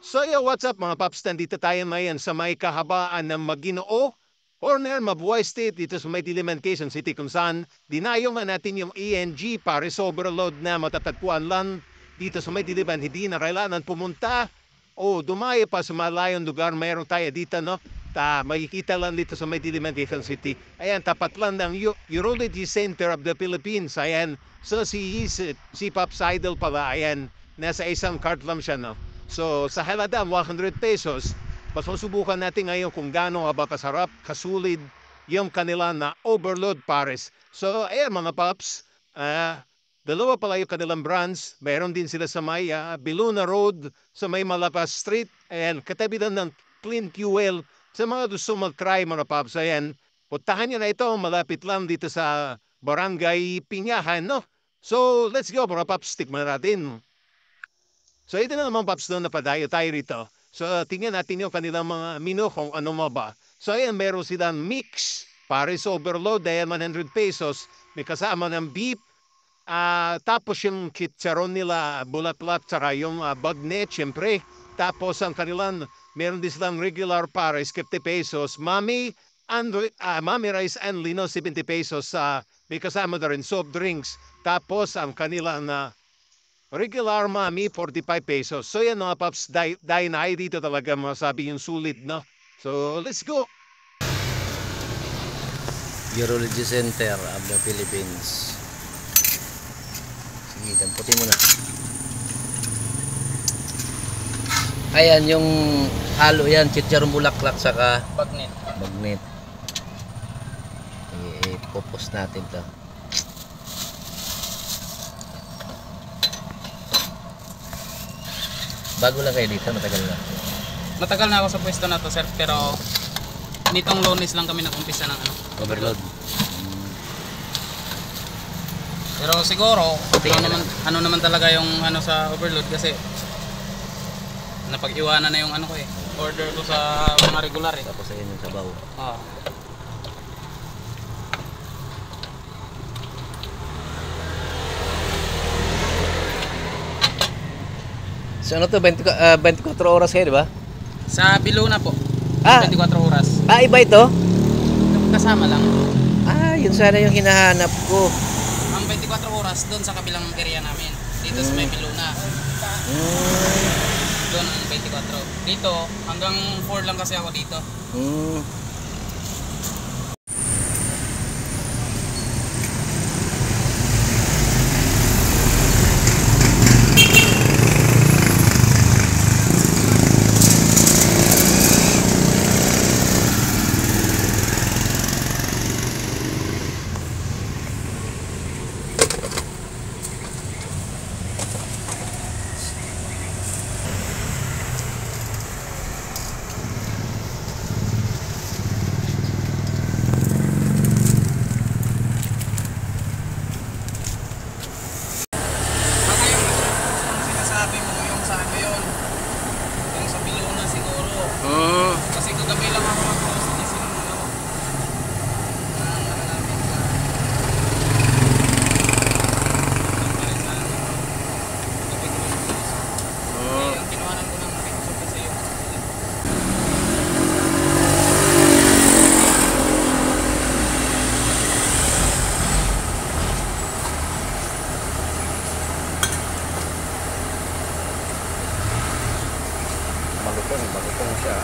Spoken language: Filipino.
So yo, what's up mga paps? Nandito tayo ngayon sa may kahabaan ng Maginoo, corner Mabuhay State dito sa may Diliman, Quezon City kung saan dinayo nga natin yung ENG Paris Overload na matatagpuan lang dito sa may Diliman. Hindi na kailangan pumunta o dumayo pa sa malayong lugar. Mayroon tayo dito, no? Makikita lang dito sa may Diliman, Quezon City. Ayan, tapat lang ng Urology Center of the Philippines. Ayan, so si Pops Idol pala, ayan, nasa isang cart lang siya, no? So sa halagang 100 pesos, mas masubukan natin ngayon kung gaano ba kasarap, kasulid yung kanila na overload pares. So ayan mga paps, dalawa pala yung kanilang brands. Meron din sila sa may Biluna Road, sa may Malapas Street, and katabi lang ng Clean Fuel. Sa mga gusto mag-try mga paps, ayan, puntahan nyo na ito, malapit lang dito sa Barangay Pinyahan, no? So let's go mga paps, tikman natin. So ito na naman Paps doon napadayo tayo rito. So tingnan natin yung kanilang mga menu kung ano mo ba. So ayan, meron silang mix, Paris Overload, dahil 100 pesos. May kasama ng beef. Tapos yung chicharon nila, bulat-lat, saka yung bagnet, syempre. Tapos ang kanilang, meron din silang regular Paris, 50 pesos. Mami Rice and Lino, 70 pesos. May kasama na rin soft drinks. Tapos ang kanilang regular mami, 45 pesos. So yan mga paps, dahil na dito talaga masabi yung sulit, no? So let's go! Urology Center of the Philippines. Sige, damputin mo na. Ayan yung halo yan, chicharon bulaklak saka Bagnet. bagnet. I-popos natin to. Bago lang kayo dito, matagal na. Matagal na ako sa pwesto na to, sir, pero nitong Lunes lang kami nag-umpisa ng Overload. Pero siguro, ano naman talaga yung sa overload kasi napag-iwanan na yung ko eh. Order ko sa mga regular eh. Tapos ayun yung sabaw. Ah. So ano to, 24 oras kayo, di ba? Sa Biluna po. Ah. 24 oras. Iba ito? Kasama lang. Yun sana yung hinahanap ko. Ang 24 oras doon sa kabilang area namin. Dito sa may Biluna. Doon ang 24. Dito, hanggang 4 lang kasi ako dito. Baka yung sinasabi mo yung sa yun. Yung sa Biluna siguro. Kasi kagabi lang ako mag-post kasi yung namin sa kagabi ko yung post. Yung kinuhanan ko ng picture kasi yung Malutong siya.